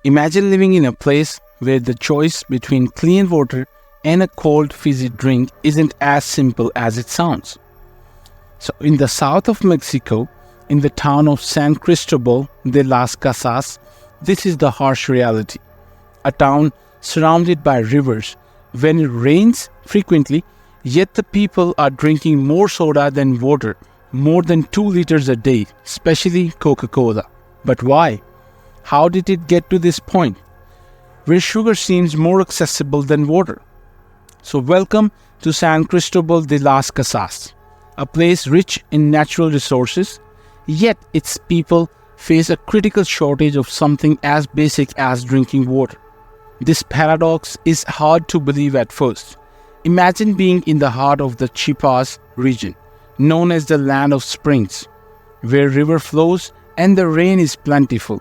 Imagine living in a place where the choice between clean water and a cold fizzy drink isn't as simple as it sounds. So, in the south of Mexico, in the town of San Cristobal de las Casas, this is the harsh reality. A town surrounded by rivers. When it rains frequently, yet the people are drinking more soda than water, more than 2 liters a day, especially Coca-Cola. But why? How did it get to this point, where sugar seems more accessible than water? So welcome to San Cristobal de las Casas, a place rich in natural resources, yet its people face a critical shortage of something as basic as drinking water. This paradox is hard to believe at first. Imagine being in the heart of the Chiapas region, known as the land of springs, where river flows and the rain is plentiful.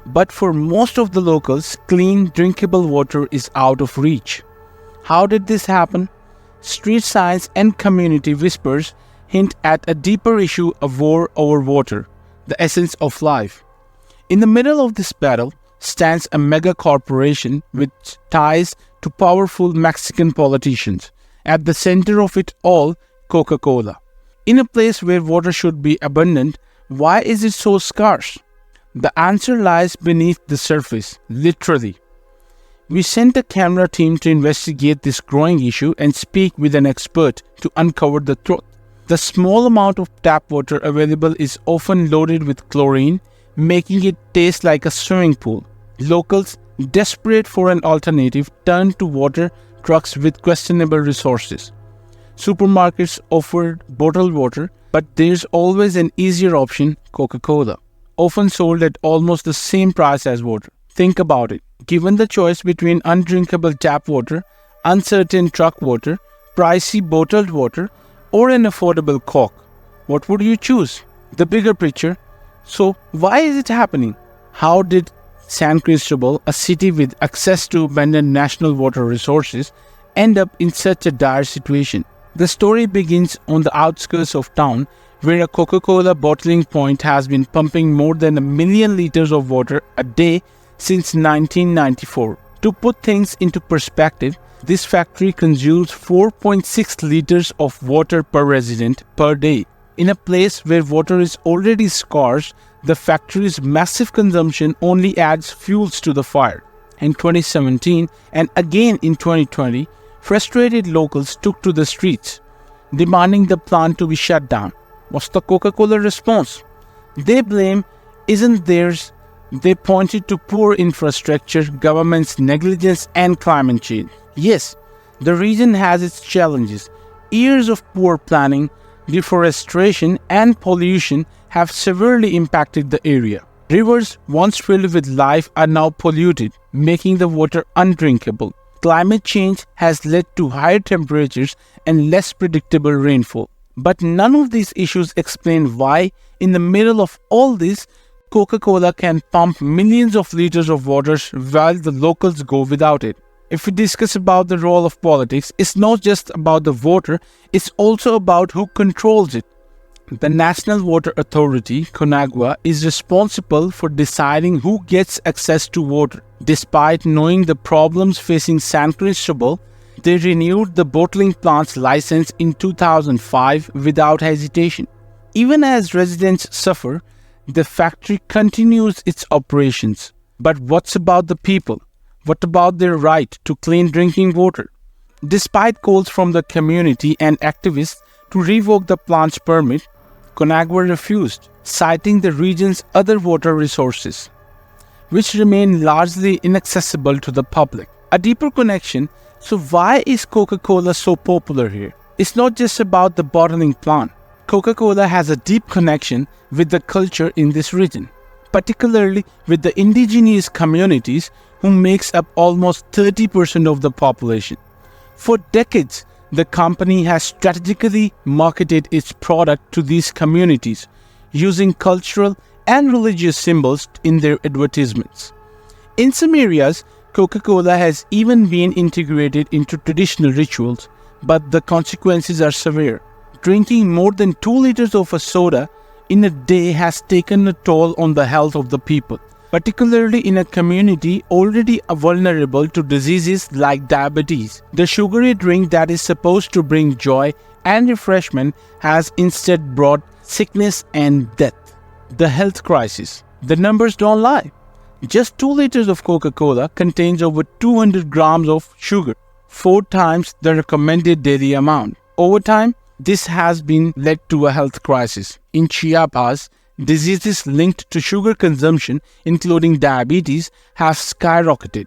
But for most of the locals, clean, drinkable water is out of reach. How did this happen? Street signs and community whispers hint at a deeper issue of war over water, the essence of life. In the middle of this battle stands a mega corporation with ties to powerful Mexican politicians. At the center of it all, Coca-Cola. In a place where water should be abundant, why is it so scarce? The answer lies beneath the surface, literally. We sent a camera team to investigate this growing issue and speak with an expert to uncover the truth. The small amount of tap water available is often loaded with chlorine, making it taste like a swimming pool. Locals, desperate for an alternative, turn to water trucks with questionable resources. Supermarkets offer bottled water, but there's always an easier option, Coca-Cola, often sold at almost the same price as water. Think about it. Given the choice between undrinkable tap water, uncertain truck water, pricey bottled water, or an affordable Coke, what would you choose? The bigger picture. So, why is it happening? How did San Cristobal, a city with access to abundant national water resources, end up in such a dire situation? The story begins on the outskirts of town, where a Coca-Cola bottling point has been pumping more than 1 million liters of water a day since 1994. To put things into perspective, this factory consumes 4.6 liters of water per resident per day. In a place where water is already scarce, the factory's massive consumption only adds fuels to the fire. In 2017 and again in 2020, frustrated locals took to the streets, demanding the plant to be shut down. What's the Coca-Cola response? Their blame isn't theirs. They pointed to poor infrastructure, government's negligence, and climate change. Yes, the region has its challenges. Years of poor planning, deforestation, and pollution have severely impacted the area. Rivers once filled with life are now polluted, making the water undrinkable. Climate change has led to higher temperatures and less predictable rainfall. But none of these issues explain why, in the middle of all this, Coca-Cola can pump millions of liters of water while the locals go without it. If we discuss about the role of politics, it's not just about the water, it's also about who controls it. The National Water Authority, CONAGUA, is responsible for deciding who gets access to water. Despite knowing the problems facing San Cristobal, they renewed the bottling plant's license in 2005 without hesitation. Even as residents suffer, the factory continues its operations. But what's about the people? What about their right to clean drinking water? Despite calls from the community and activists to revoke the plant's permit, CONAGUA refused, citing the region's other water resources, which remain largely inaccessible to the public. A deeper connection. So why is Coca-Cola so popular here? It's not just about the bottling plant. Coca-Cola has a deep connection with the culture in this region, particularly with the indigenous communities who makes up almost 30% of the population. For decades, the company has strategically marketed its product to these communities, using cultural and religious symbols in their advertisements. In some areas, Coca-Cola has even been integrated into traditional rituals, but the consequences are severe. Drinking more than 2 liters of a soda in a day has taken a toll on the health of the people. particularly in a community already vulnerable to diseases like diabetes. The sugary drink that is supposed to bring joy and refreshment has instead brought sickness and death. The health crisis. The numbers don't lie. Just 2 liters of Coca-Cola contains over 200 grams of sugar, 4 times the recommended daily amount. Over time, this has been led to a health crisis. In Chiapas, diseases linked to sugar consumption, including diabetes, have skyrocketed.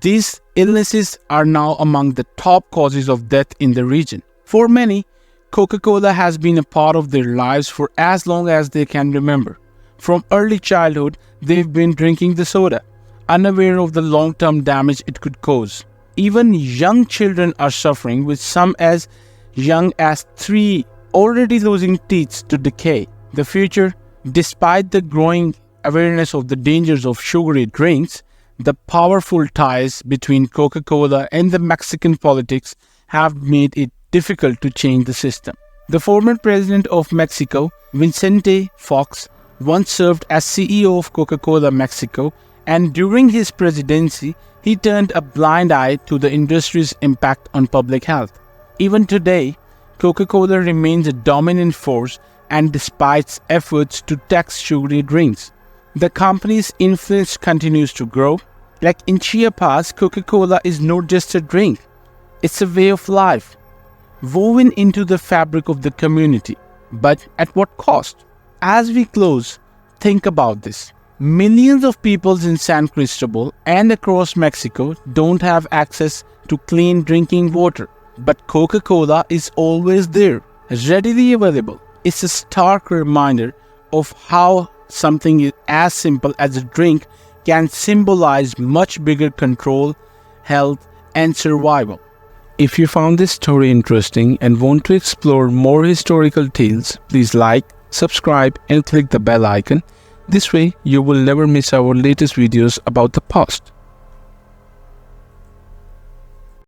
These illnesses are now among the top causes of death in the region. For many, Coca-Cola has been a part of their lives for as long as they can remember. From early childhood, they've been drinking the soda, unaware of the long-term damage it could cause. Even young children are suffering, with some as young as 3 already losing teeth to decay. The future, despite the growing awareness of the dangers of sugary drinks, the powerful ties between Coca-Cola and the Mexican politics have made it difficult to change the system. The former president of Mexico, Vicente Fox, once served as CEO of Coca-Cola Mexico, and during his presidency, he turned a blind eye to the industry's impact on public health. Even today, Coca-Cola remains a dominant force, and despite efforts to tax sugary drinks, the company's influence continues to grow. Like in Chiapas, Coca-Cola is not just a drink, it's a way of life, woven into the fabric of the community. But at what cost? As we close, think about this. Millions of people in San Cristobal and across Mexico don't have access to clean drinking water, but Coca-Cola is always there, readily available. It's a stark reminder of how something as simple as a drink can symbolize much bigger control, health, and survival. If you found this story interesting and want to explore more historical tales, please like, subscribe, and click the bell icon. This way, you will never miss our latest videos about the past.